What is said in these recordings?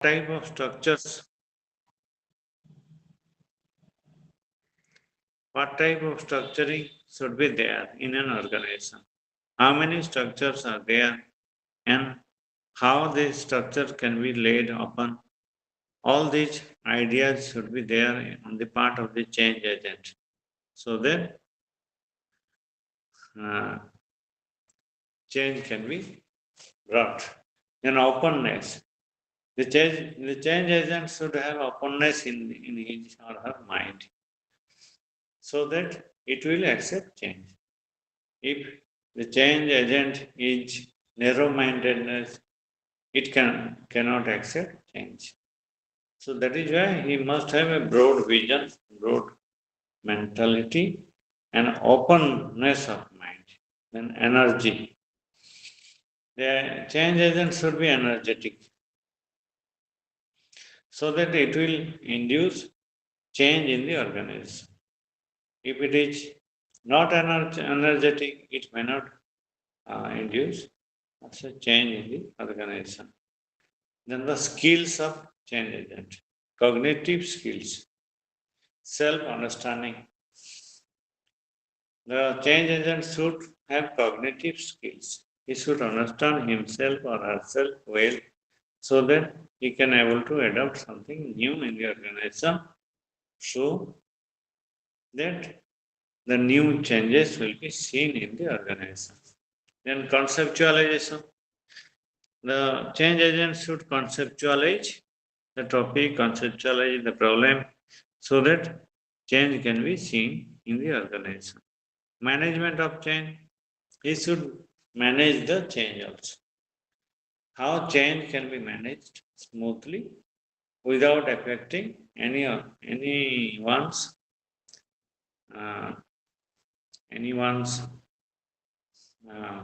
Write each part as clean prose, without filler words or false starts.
type of structures? What type of structuring should be there in an organization? How many structures are there and how this structure can be laid upon? All these ideas should be there on the part of the change agent so that change can be brought. Then openness. The change agent should have openness in his or her mind so that it will accept change. If the change agent is narrow-mindedness, it cannot accept change. So that is why he must have a broad vision, broad mentality, and openness of mind, then energy. The change agent should be energetic so that it will induce change in the organism. If it is not energetic, it may not induce also change in the organism. Then the skills of change agent, cognitive skills, self-understanding. The change agent should have cognitive skills. He should understand himself or herself well so that he can able to adopt something new in the organism so that the new changes will be seen in the organism. Then conceptualization. The change agent should conceptualize the topic, conceptualize the problem so that change can be seen in the organism. Management of change, he should manage the change also. How change can be managed smoothly without affecting anyone's uh, anyone's uh,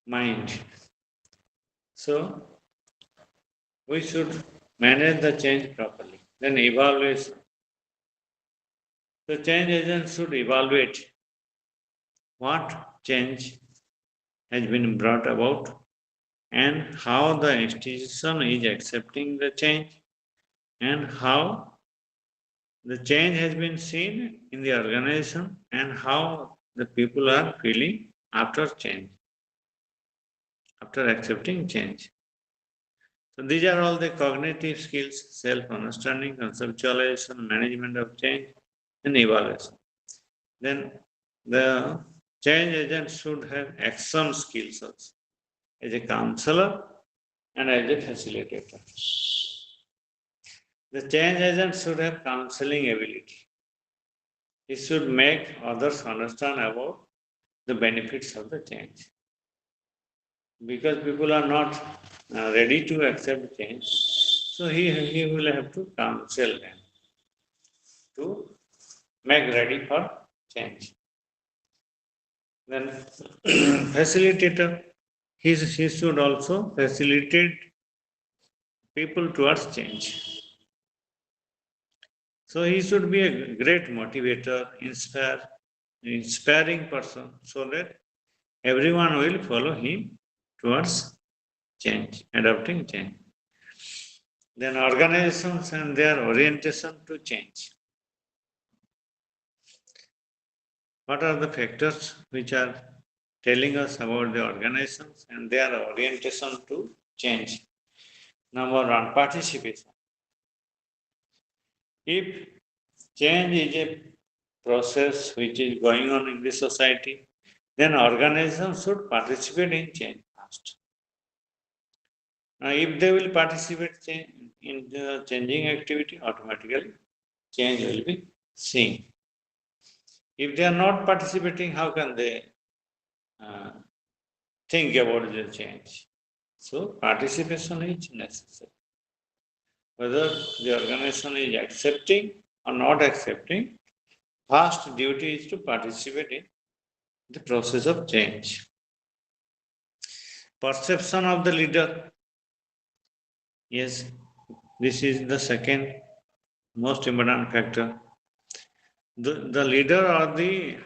mind. So we should manage the change properly. Then evaluation. The change agent should evaluate what change has been brought about and how the institution is accepting the change and how the change has been seen in the organization and how the people are feeling after change, after accepting change. So these are all the cognitive skills, self-understanding, conceptualization, management of change, and evaluation. Then the change agent should have action skills also as a counselor and as a facilitator. The change agent should have counseling ability. He should make others understand about the benefits of the change. Because people are not ready to accept change, so he will have to counsel them to make ready for change. Then facilitator, he should also facilitate people towards change. So he should be a great motivator, inspiring person, so that everyone will follow him towards change, adopting change. Then organizations and their orientation to change. What are the factors which are telling us about the organizations and their orientation to change? Number one, participation. If change is a process which is going on in the society, then organizations should participate in change first. Now, if they will participate in the changing activity, automatically change will be seen. If they are not participating, how can they think about the change? So, participation is necessary. Whether the organization is accepting or not accepting, first duty is to participate in the process of change. Perception of the leader. Yes, this is the second most important factor. The leader or the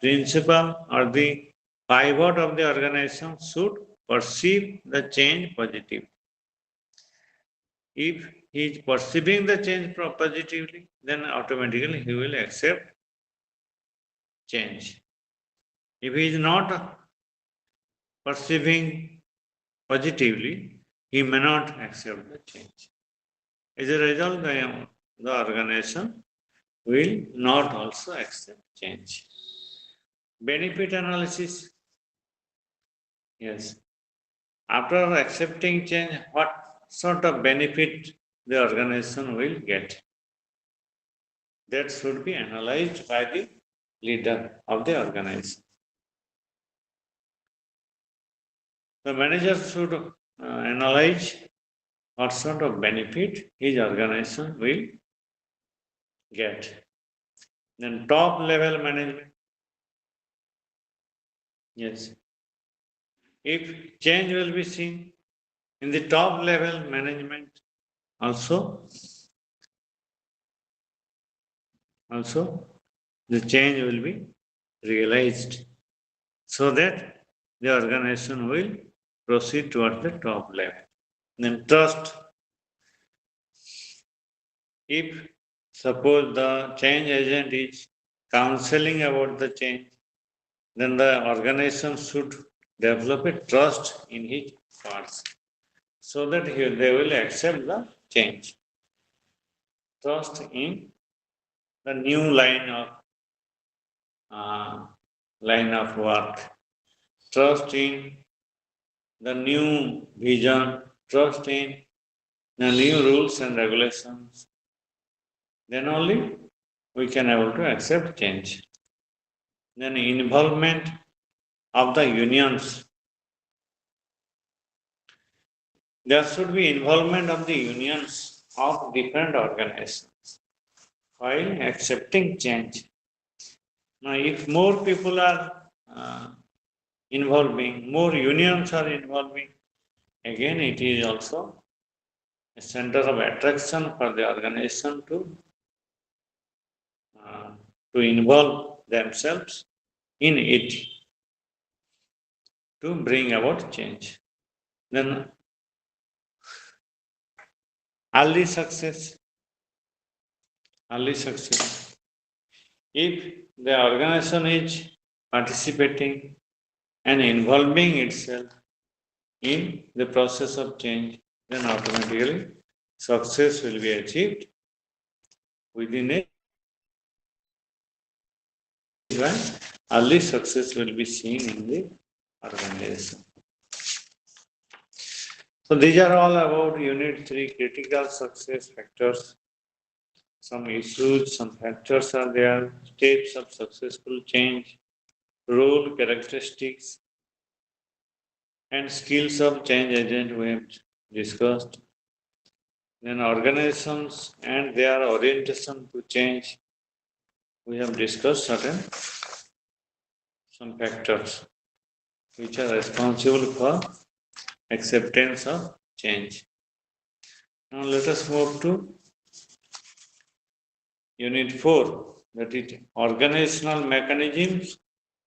principal or the pivot of the organization should perceive the change positively. If he is perceiving the change positively, then automatically he will accept change. If he is not perceiving positively, he may not accept the change. As a result, the organization will not also accept change. Benefit analysis. Yes. After accepting change, what sort of benefit the organization will get? That should be analyzed by the leader of the organization. The manager should analyze what sort of benefit his organization will get. Then top level management. Yes. If change will be seen in the top level management also the change will be realized so that the organization will proceed towards the top level. Then trust. If suppose the change agent is counseling about the change, then the organization should develop a trust in his parts so that they will accept the change. Trust in the new line of work. Trust in the new vision. Trust in the new rules and regulations. Then only we can able to accept change. Then involvement of the unions. There should be involvement of the unions of different organizations while accepting change. Now, if more people are involving, more unions are involving, again it is also a center of attraction for the organization to involve themselves in it to bring about change. Then early success. If the organization is participating and involving itself in the process of change, then automatically success will be achieved within a time. Early success will be seen in the organization. So these are all about Unit 3 critical success factors. Some issues, some factors are there, steps of successful change, role, characteristics, and skills of change agent we have discussed. Then organizations and their orientation to change. We have discussed some factors which are responsible for acceptance of change. Now let us move to Unit 4, that is organizational mechanisms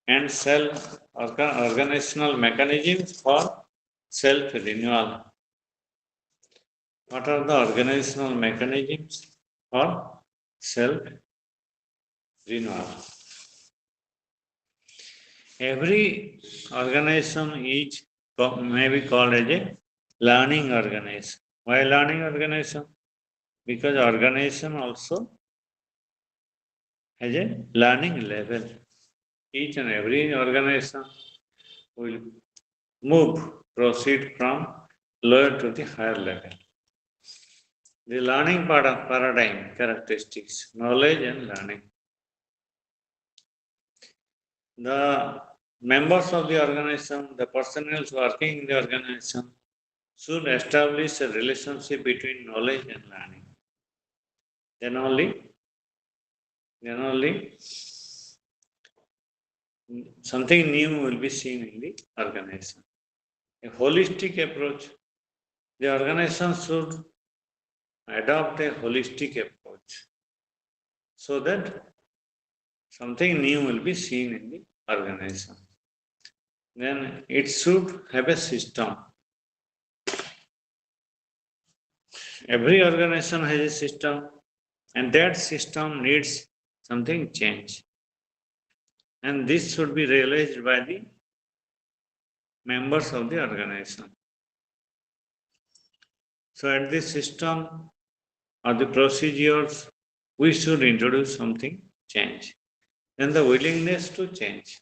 and organizational mechanisms for self-renewal. What are the organizational mechanisms for self-renewal? Every organization may be called as a learning organization. Why learning organization? Because organization also has a learning level. Each and every organization will proceed from lower to the higher level. The learning paradigm characteristics, knowledge and learning. The members of the organization, the personnel working in the organization should establish a relationship between knowledge and learning. Then only something new will be seen in the organization. A holistic approach. The organization should adopt a holistic approach so that something new will be seen in the organization. then it should have a system. Every organization has a system, and that system needs something change. And this should be realized by the members of the organization. So, at this system or the procedures, we should introduce something change. Then the willingness to change.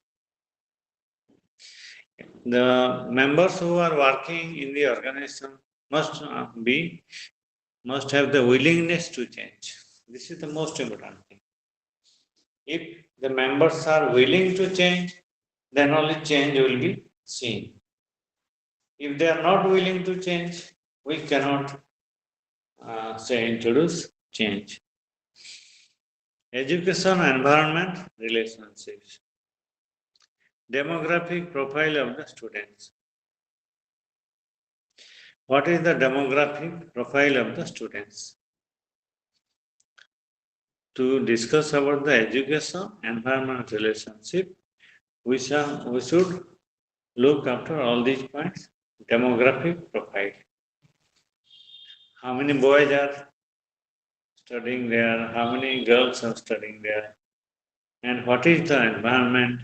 The members who are working in the organization must must have the willingness to change. This is the most important thing. If the members are willing to change, then only change will be seen. If they are not willing to change, we cannot say introduce change. Education, environment, relationships. Demographic profile of the students. What is the demographic profile of the students? To discuss about the education, environment, relationship, we should look after all these points. Demographic profile. How many boys are studying there? How many girls are studying there? And what is the environment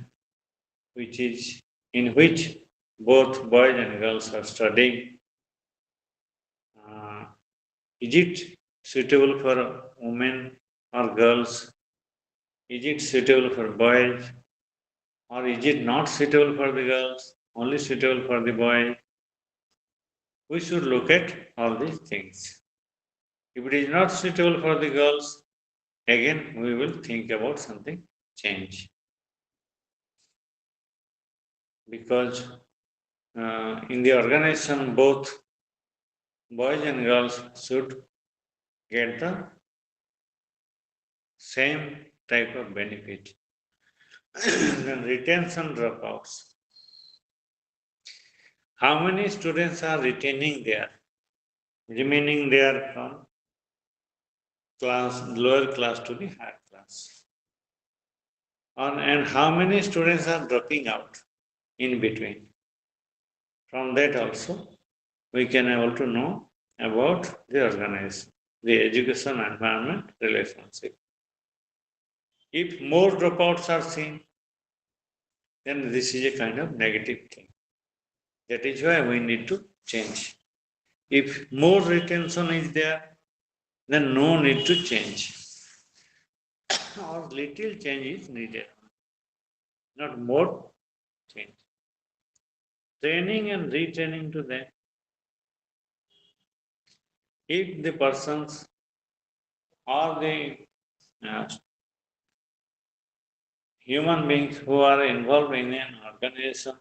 in which both boys and girls are studying? Is it suitable for women or girls? Is it suitable for boys? Or is it not suitable for the girls, only suitable for the boys? We should look at all these things. If it is not suitable for the girls, again we will think about something change. Because in the organization, both boys and girls should get the same type of benefit. Then retention dropouts. How many students are retaining there, remaining there from lower class to the higher class? And how many students are dropping out in between? From that also, we can able to know about the organization, the education environment relationship. If more dropouts are seen, then this is a kind of negative thing. That is why we need to change. If more retention is there, then no need to change. Or little change is needed, not more change. Training and retraining to them. If the persons or the uh, human beings who are involved in an organization,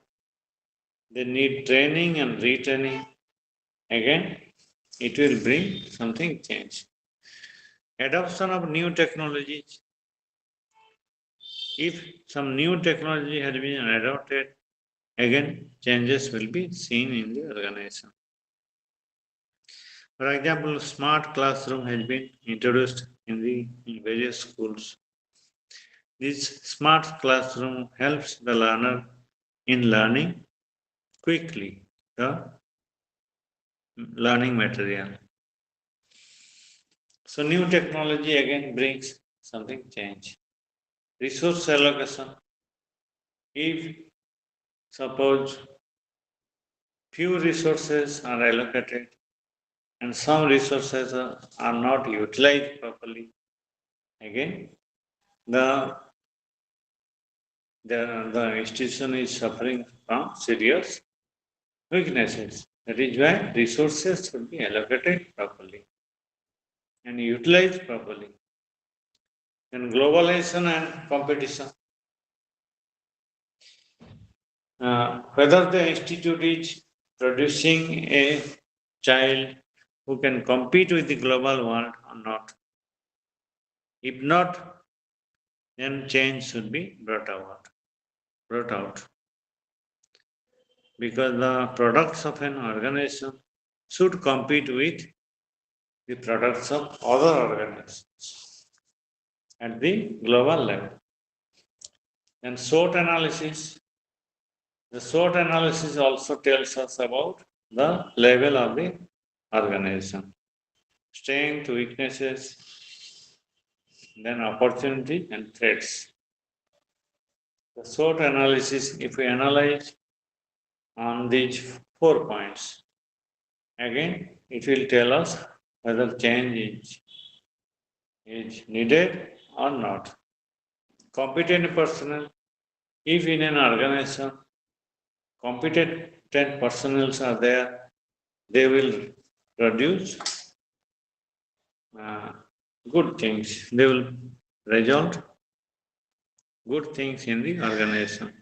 they need training and retraining. Again, it will bring something change. Adoption of new technologies. If some new technology has been adopted, again changes will be seen in the organization. For example, smart classroom has been introduced in various schools. This smart classroom helps the learner in learning quickly the learning material. So new technology again brings something change. Resource allocation. If suppose few resources are allocated and some resources are not utilized properly, again the institution is suffering from serious weaknesses. That is why resources should be allocated properly and utilized properly. Then globalization and competition. Whether the institute is producing a child who can compete with the global world or not. If not, then change should be brought out. Because the products of an organization should compete with the products of other organizations at the global level. Then SWOT analysis. The SWOT analysis also tells us about the level of the organization, strength, weaknesses, then opportunity and threats. The SWOT analysis, if we analyze on these 4 points, again it will tell us whether change is needed or not. Competent personnel, if in an organization competent personnel are there, they will produce good things. They will result good things in the organization.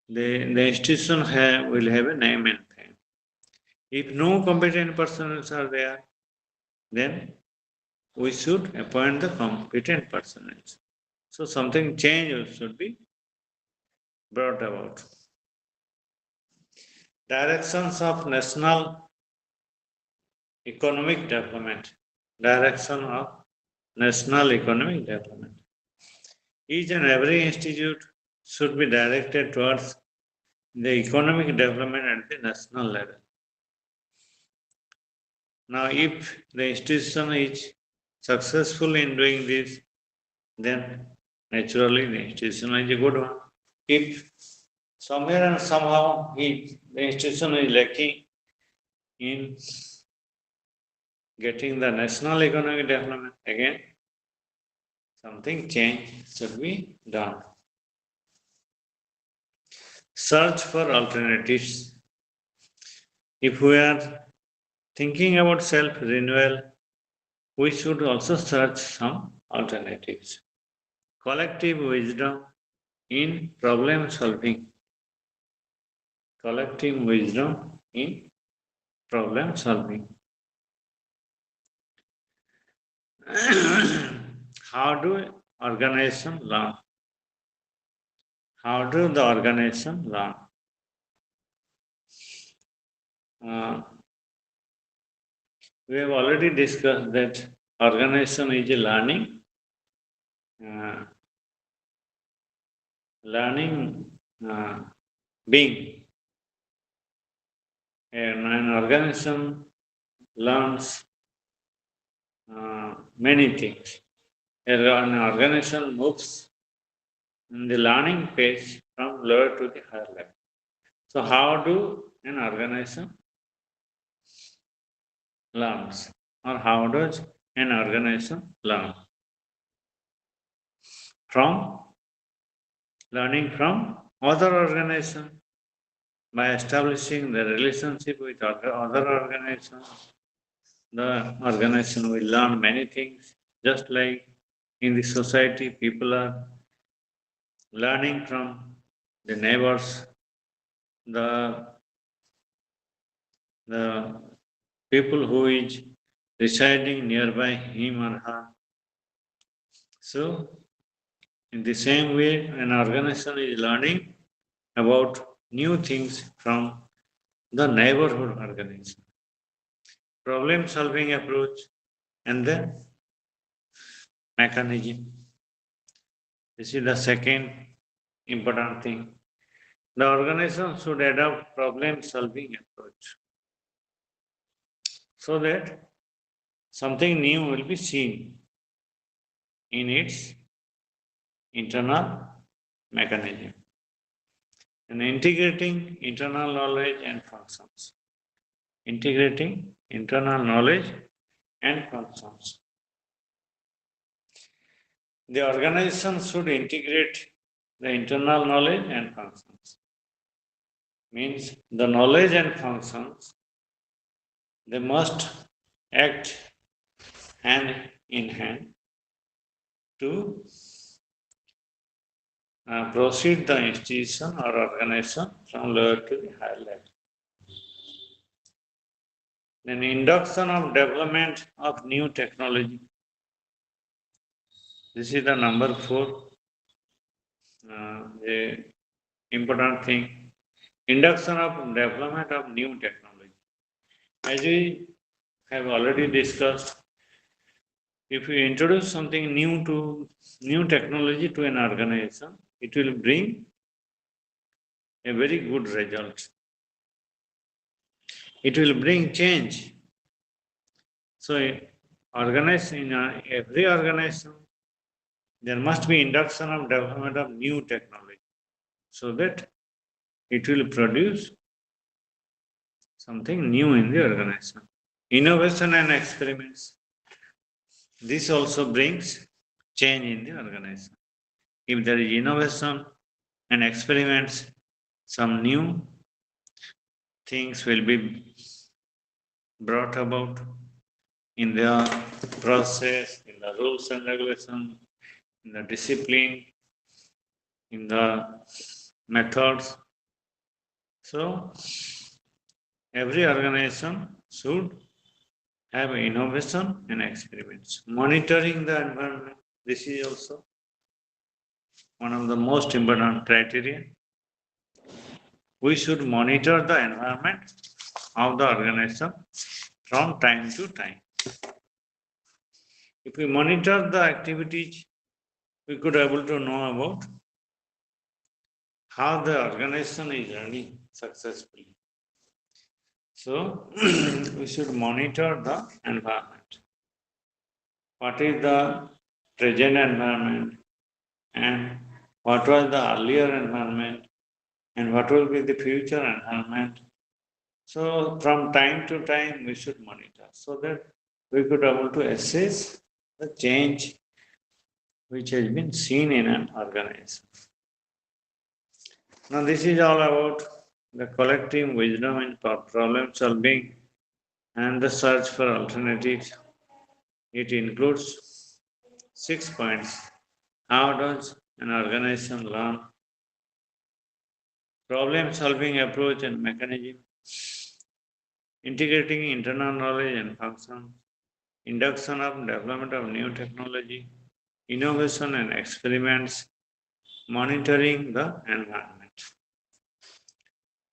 The institution will have a name and fame. If no competent personnel are there, then we should appoint the competent personnel. So something change should be brought about. Directions of national economic development. Direction of national economic development. Each and every institute should be directed towards the economic development at the national level. Now, if the institution is successful in doing this, then naturally the institution is a good one. If somewhere and somehow the institution is lacking in getting the national economic development, again, something change should be done. Search for alternatives. If we are thinking about self-renewal, we should also search some alternatives. Collective wisdom in problem solving. Collective wisdom in problem solving. How do organizations learn? How do the organization learn? We have already discussed that organization is a learning being. And an organization learns many things. An organization moves in the learning phase from lower to the higher level. So how do an organization learns, or how does an organization learn? From learning from other organizations by establishing the relationship with other organizations. The organization will learn many things, just like in the society, people are learning from the neighbors, the people who is residing nearby him or her. So, in the same way, an organization is learning about new things from the neighborhood organization. Problem solving approach and the mechanism. This is the second important thing. The organization should adopt problem solving approach so that something new will be seen in its internal mechanism and integrating internal knowledge and functions. Integrating internal knowledge and functions. The organization should integrate the internal knowledge and functions. Means the knowledge and functions, they must act hand in hand to proceed the institution or organization from lower to the higher level. Then induction of development of new technology. This is the number 4, the important thing. Induction of development of new technology. As we have already discussed, if you introduce something new technology to an organization, it will bring a very good result. It will bring change. So, organize in every organization, there must be induction of development of new technology so that it will produce something new in the organization. Innovation and experiments. This also brings change in the organization. If there is innovation and experiments, some new things will be brought about in the process, in the rules and regulations, in the discipline, in the methods. So, every organization should have innovation and experiments. Monitoring the environment, this is also one of the most important criteria. We should monitor the environment of the organization from time to time. If we monitor the activities, we could able to know about how the organization is running successfully. So, we should monitor the environment. What is the present environment and what was the earlier environment and what will be the future environment. So, from time to time, we should monitor so that we could able to assess the change which has been seen in an organization. Now, this is all about the collective wisdom in problem solving and the search for alternatives. It includes 6 points. How does an organization learn? Problem solving approach and mechanism, integrating internal knowledge and function, induction of development of new technology, innovation and experiments, monitoring the environment.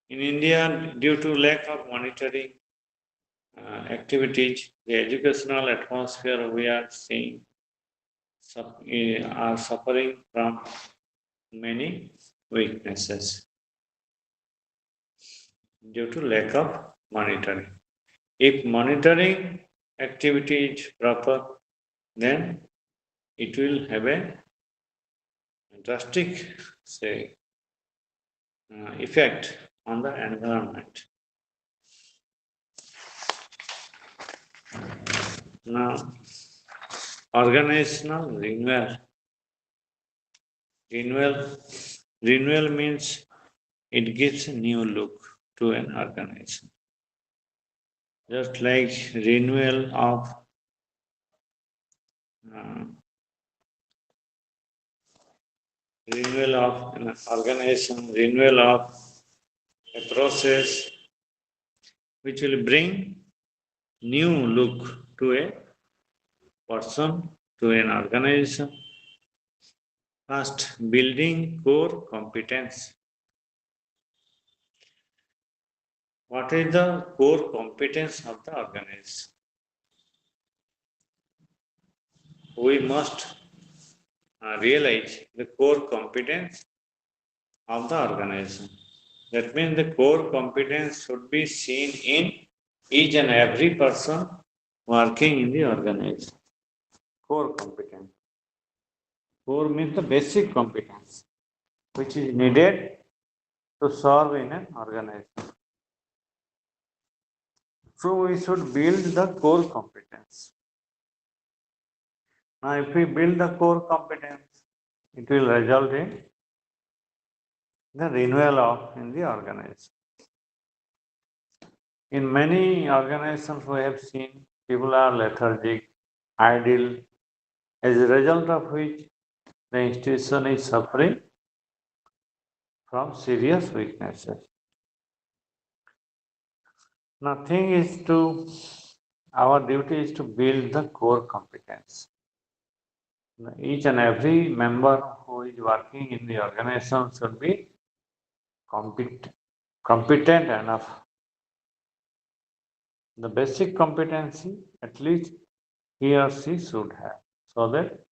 In India, due to lack of monitoring activities, the educational atmosphere we are seeing are suffering from many weaknesses due to lack of monitoring. If monitoring activity is proper, then it will have a drastic, say, effect on the environment. Now, organizational renewal. Renewal means it gives a new look to an organization. Just like renewal of an organization, renewal of a process, which will bring new look to a person, to an organization. First, building core competence. What is the core competence of the organization? We must realize the core competence of the organization. That means the core competence should be seen in each and every person working in the organization. Core competence. Core means the basic competence which is needed to serve in an organization. So we should build the core competence. Now, if we build the core competence, it will result in the renewal of in the organization. In many organizations, we have seen people are lethargic, idle, as a result of which the institution is suffering from serious weaknesses. Nothing is to, our duty is to build the core competence. Each and every member who is working in the organization should be competent enough. The basic competency, at least he or she should have, so that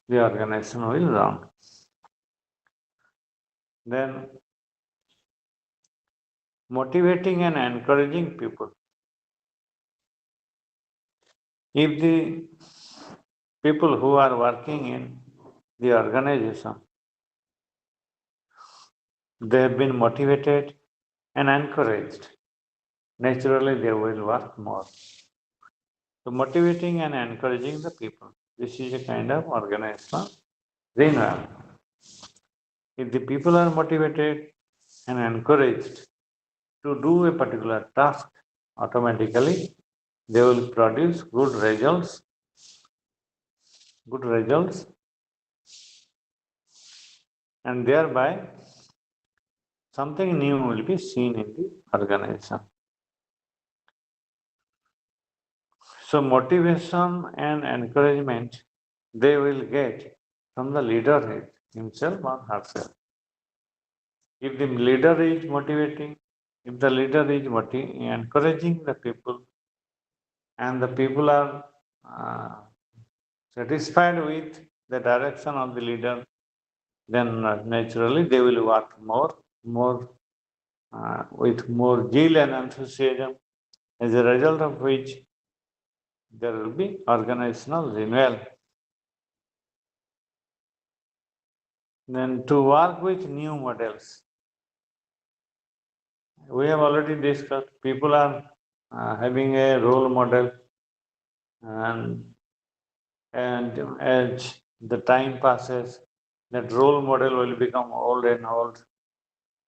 the organization will run. Then motivating and encouraging people. If the people who are working in the organization, they have been motivated and encouraged, naturally they will work more. So motivating and encouraging the people. This is a kind of organizational renewal. If the people are motivated and encouraged to do a particular task, automatically they will produce good results, and thereby something new will be seen in the organization. So motivation and encouragement they will get from the leader himself or herself. If the leader is motivating, if the leader is encouraging the people, and the people are satisfied with the direction of the leader, then naturally they will work more with more zeal and enthusiasm, as a result of which there will be organizational renewal. Then to work with new models. We have already discussed, people are having a role model, and as the time passes, that role model will become old and old.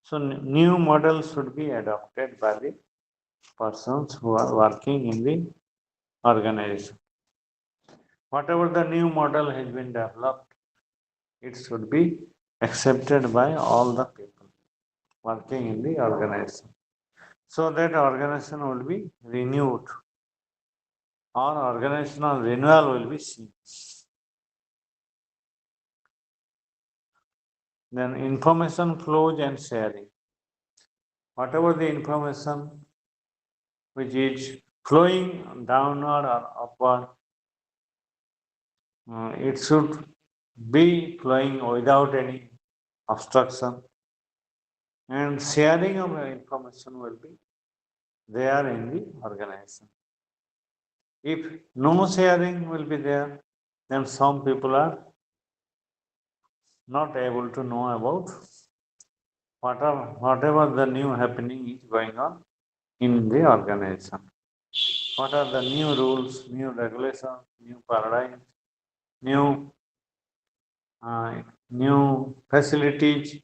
So new models should be adopted by the persons who are working in the organization. Whatever the new model has been developed, it should be accepted by all the people working in the organization, so that organization will be renewed or organizational renewal will be seen. Then information flows and sharing. Whatever the information which is flowing downward or upward, it should be flowing without any obstruction, and sharing of information will be there in the organization. If no sharing will be there, then some people are not able to know about whatever the new happening is going on in the organization. What are the new rules, new regulations, new paradigms, new new facilities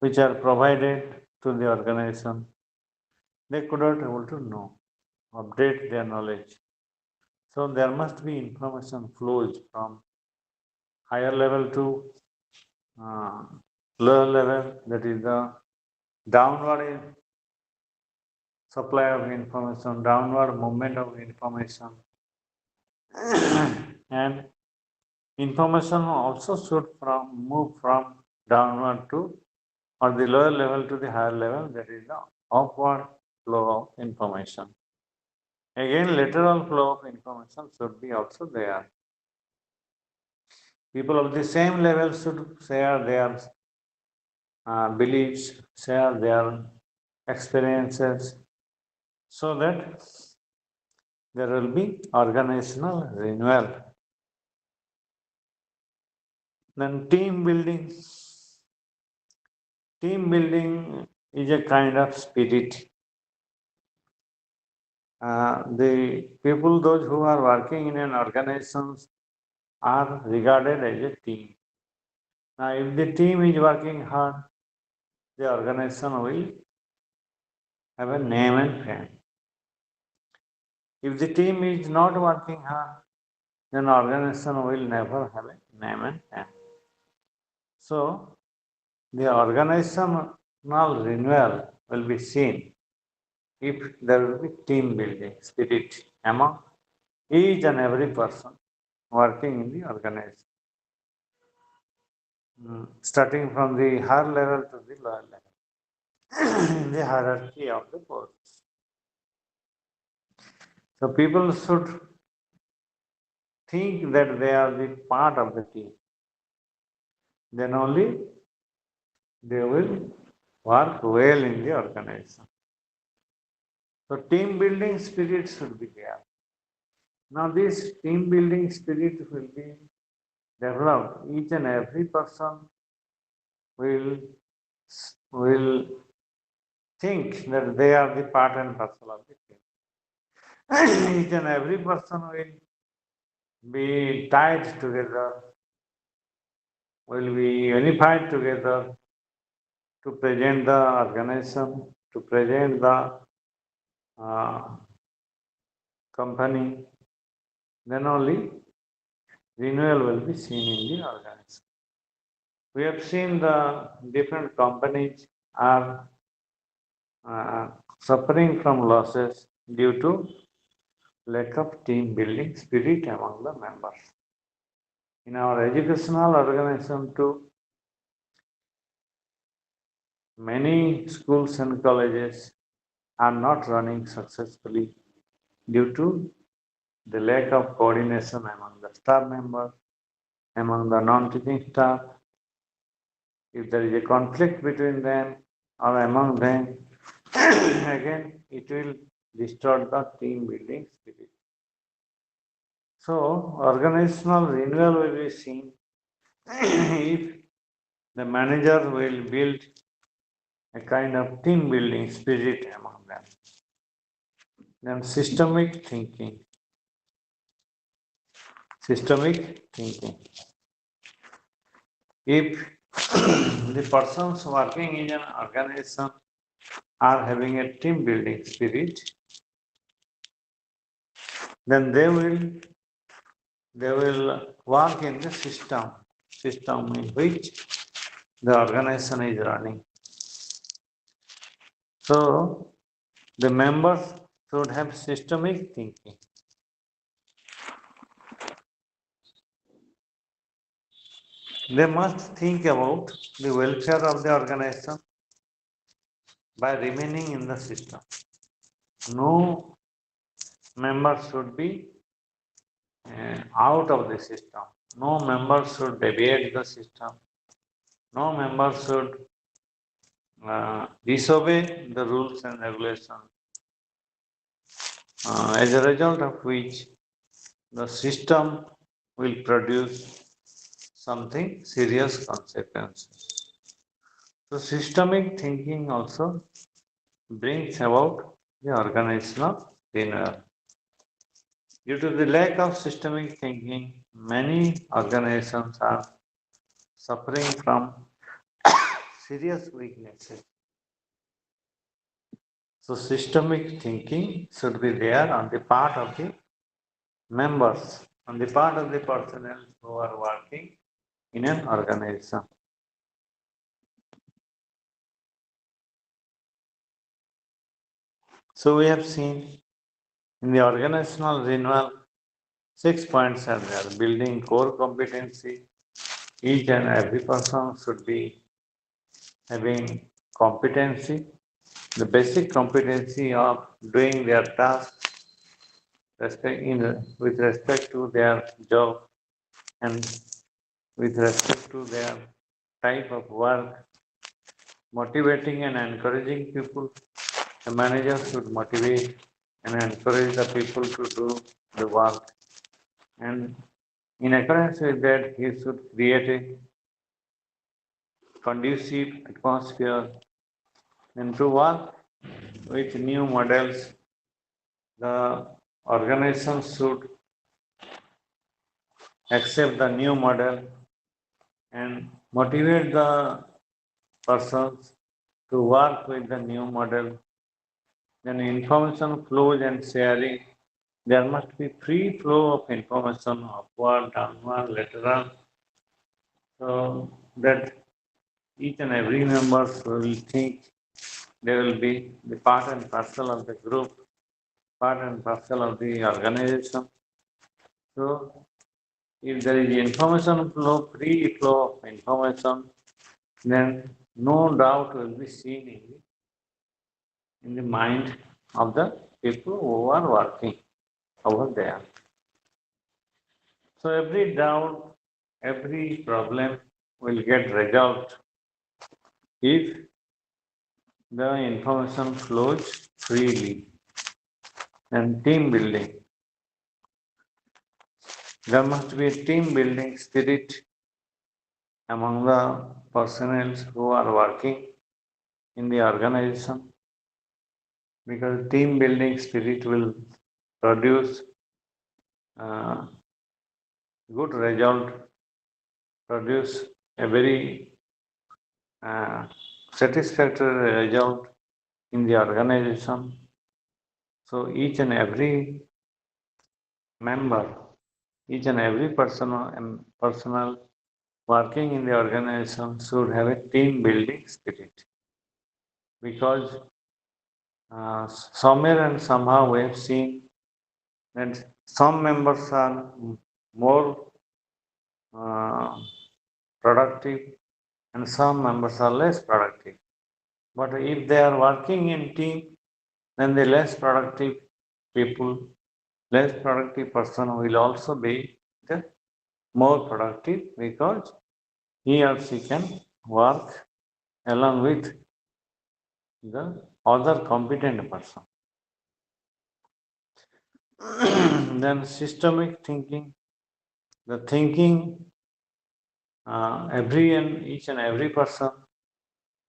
which are provided to the organization? They could not able to know, update their knowledge. So there must be information flows from higher level to uh, lower level, that is the downward supply of information, downward movement of information. And information also should move from downward to, or the lower level to the higher level, that is the upward flow of information. Again, lateral flow of information should be also there. People of the same level should share their beliefs, share their experiences, so that there will be organizational renewal. Then team building. Team building is a kind of spirit. The people, those who are working in an organization, are regarded as a team. Now, if the team is working hard, the organization will have a name and fame. If the team is not working hard, then organization will never have a name and fame. So, the organizational renewal will be seen if there will be team building spirit among each and every person working in the organization, starting from the higher level to the lower level in the hierarchy of the posts. So people should think that they are the part of the team. Then only they will work well in the organization. So team building spirit should be there. Now this team building spirit will be developed. Each and every person will will think that they are the part and parcel of the team. Each and every person will be tied together, will be unified together to present the organization, to present the uh, company, then only renewal will be seen in the organization. We have seen the different companies are suffering from losses due to lack of team building spirit among the members. In our educational organization too, many schools and colleges are not running successfully due to the lack of coordination among the staff members, among the non-teaching staff. If there is a conflict between them or among them, again it will distort the team building spirit. So, organizational renewal will be seen if the manager will build a kind of team building spirit among them. Then systemic thinking. Systemic thinking. If the persons working in an organization are having a team building spirit, then they will work in the system in which the organization is running. So the members should have systemic thinking. They must think about the welfare of the organization by remaining in the system. No member should be out of the system. No member should deviate the system. No member should disobey the rules and regulations. As a result of which, the system will produce something serious consequences. So systemic thinking also brings about the organizational renewal. Due to the lack of systemic thinking, many organizations are suffering from serious weaknesses. So systemic thinking should be there on the part of the members, on the part of the personnel who are working in an organization. So we have seen in the organizational renewal, 6 points are there. Building core competency. Each and every person should be having competency, the basic competency of doing their tasks with respect to their job and with respect to their type of work, motivating and encouraging people. The manager should motivate and encourage the people to do the work. And in accordance with that, he should create a conducive atmosphere and to work with new models. The organization should accept the new model and motivate the persons to work with the new model. Then information flows and sharing. There must be free flow of information upward, downward, lateral, so that each and every member will think they will be the part and parcel of the group, part and parcel of the organization. So if there is information flow, free flow of information, then no doubt will be seen in the mind of the people who are working over there. So every doubt, every problem will get resolved if the information flows freely. and team building. There must be a team building spirit among the personnel who are working in the organization, because team building spirit will produce uh, good result, produce a very uh, satisfactory result in the organization. So each and every member, each and every personnel working in the organization should have a team building spirit, because somewhere and somehow we have seen that some members are more uh, productive and some members are less productive. But if they are working in team, then the less productive people, less productive person will also be the more productive, because he or she can work along with the other competent person. Then systemic thinking, the thinking every and each and every person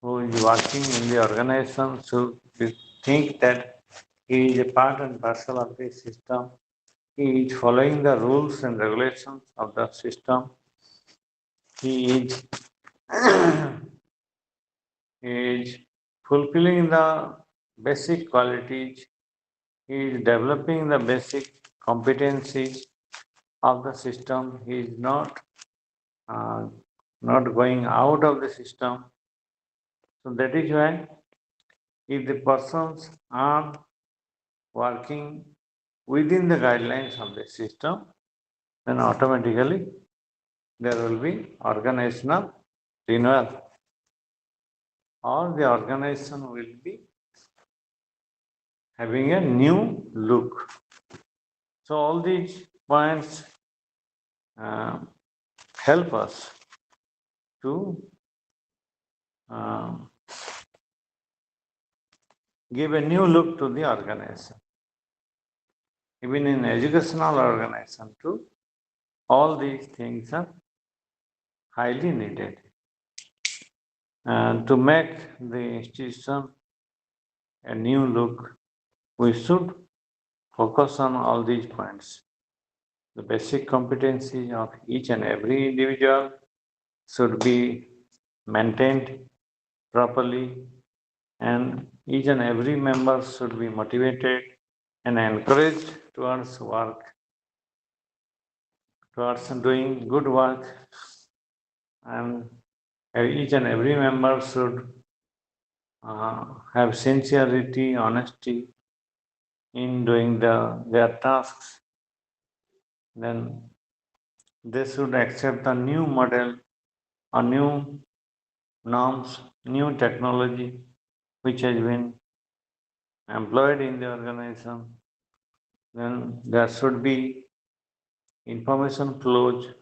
who is working in the organization should think that he is a part and parcel of the system. He is following the rules and regulations of the system. He is, he is fulfilling the basic qualities. He is developing the basic competencies of the system. He is uh, not going out of the system. So that is why if the persons are working within the guidelines of the system, then automatically there will be organizational renewal, or the organization will be having a new look. So all these points uh, help us to uh, give a new look to the organization. Even in educational organization too, all these things are highly needed. And to make the institution a new look, we should focus on all these points. The basic competency of each and every individual should be maintained properly, and each and every member should be motivated and encouraged towards work, towards doing good work, and each and every member should have sincerity, honesty in doing their tasks. Then they should accept a new model, a new norms, new technology which has been employed in the organization. Then there should be information flows,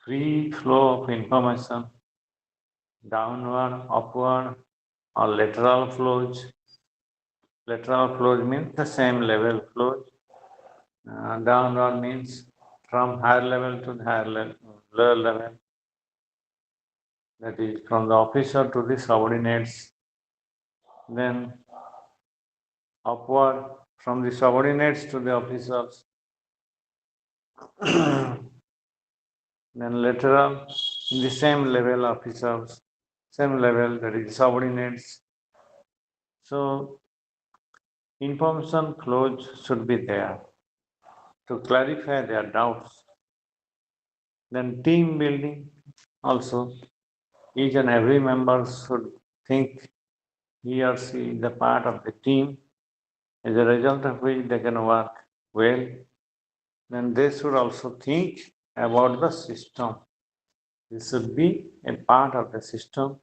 free flow of information, downward, upward, or lateral flows. Lateral flows means the same level flows. Downward means from higher level to the higher level, lower level. That is from the officer to the subordinates. Then upward from the subordinates to the officers. Then lateral in the same level officers, same level, that is subordinates. So information flows should be there to clarify their doubts. Then team building also, each and every member should think he or she is the part of the team, as a result of which they can work well. Then they should also think about the system. They should be a part of the system.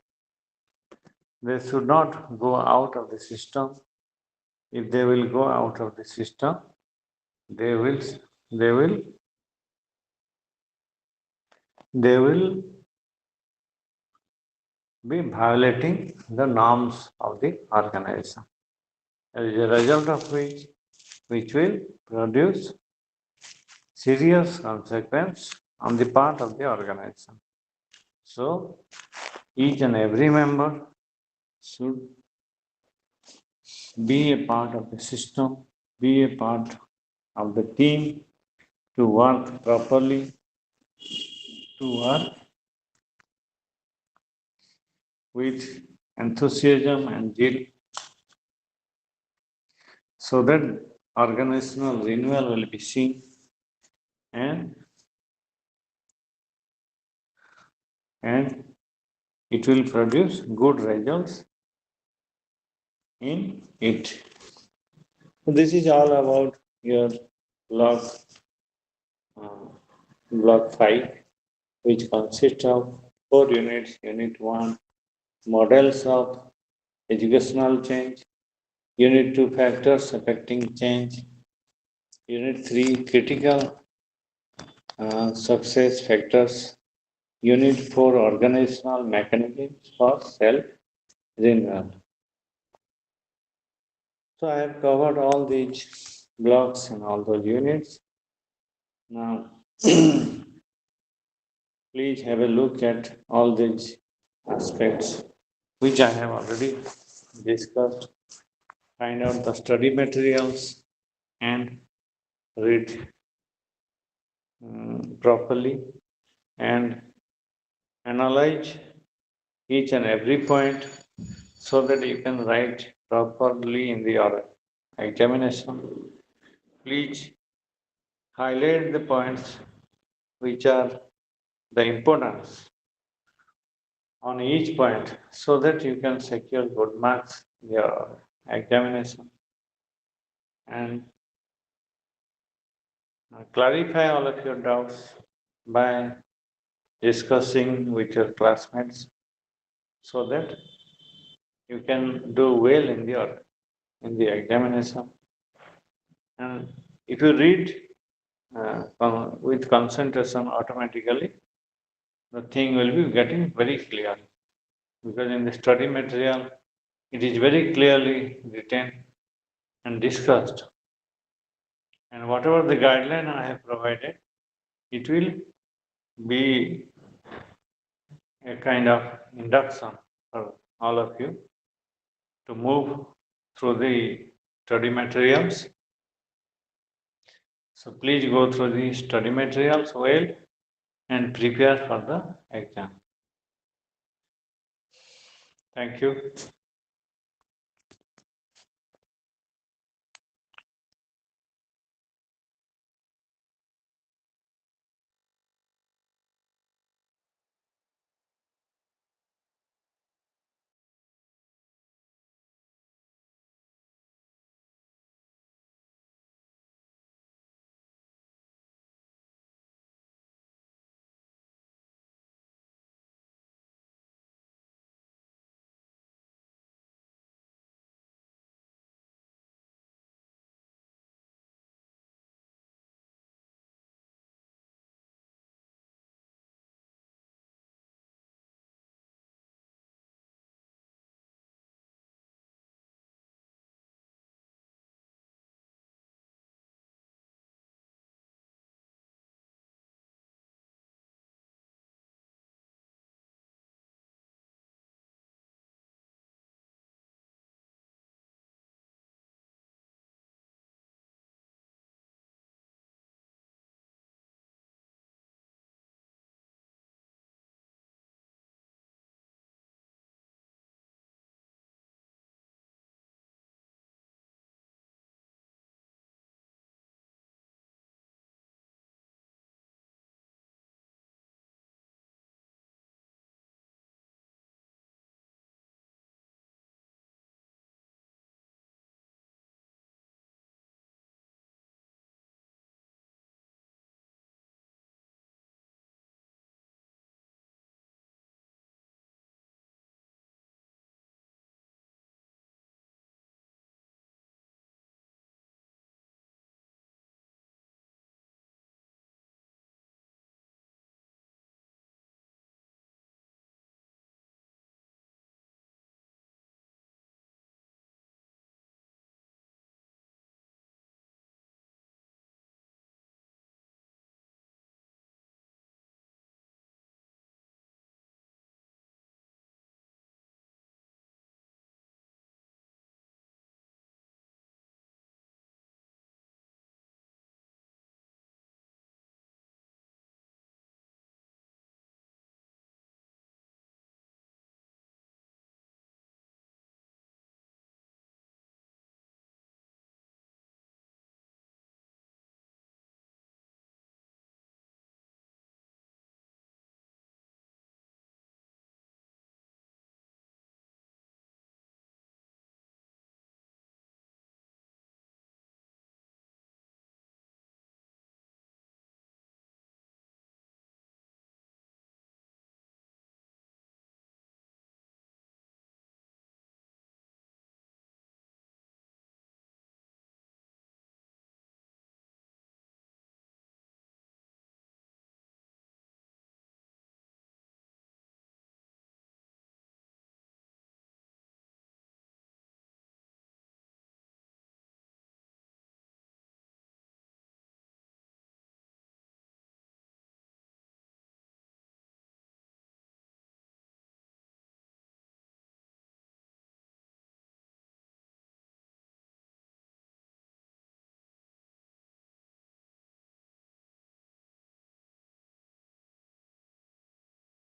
They should not go out of the system. If they will go out of the system, they will they will they will be violating the norms of the organization. As a result of which which will produce serious consequence on the part of the organization. So, each and every member should be a part of the system, be a part of the team to work properly, to work with enthusiasm and zeal, so that organizational renewal will be seen and and it will produce good results in it. So this is all about your block uh, block 5, which consists of 4 units. Unit 1, models of educational change. Unit 2, factors affecting change. Unit 3, critical success factors. Unit 4, organizational mechanisms for self renewal. So I have covered all these blocks and all those units. Now, please have a look at all these aspects which I have already discussed. Find out the study materials and read properly and analyze each and every point so that you can write properly in the examination. Please highlight the points which are the importance on each point so that you can secure good marks in your examination and clarify all of your doubts by discussing with your classmates so that you can do well in the examination. And if you read with concentration automatically, the thing will be getting very clear because in the study material it is very clearly written and discussed. And whatever the guideline I have provided, it will be a kind of induction for all of you to move through the study materials. So please go through the study materials well and prepare for the exam. Thank you.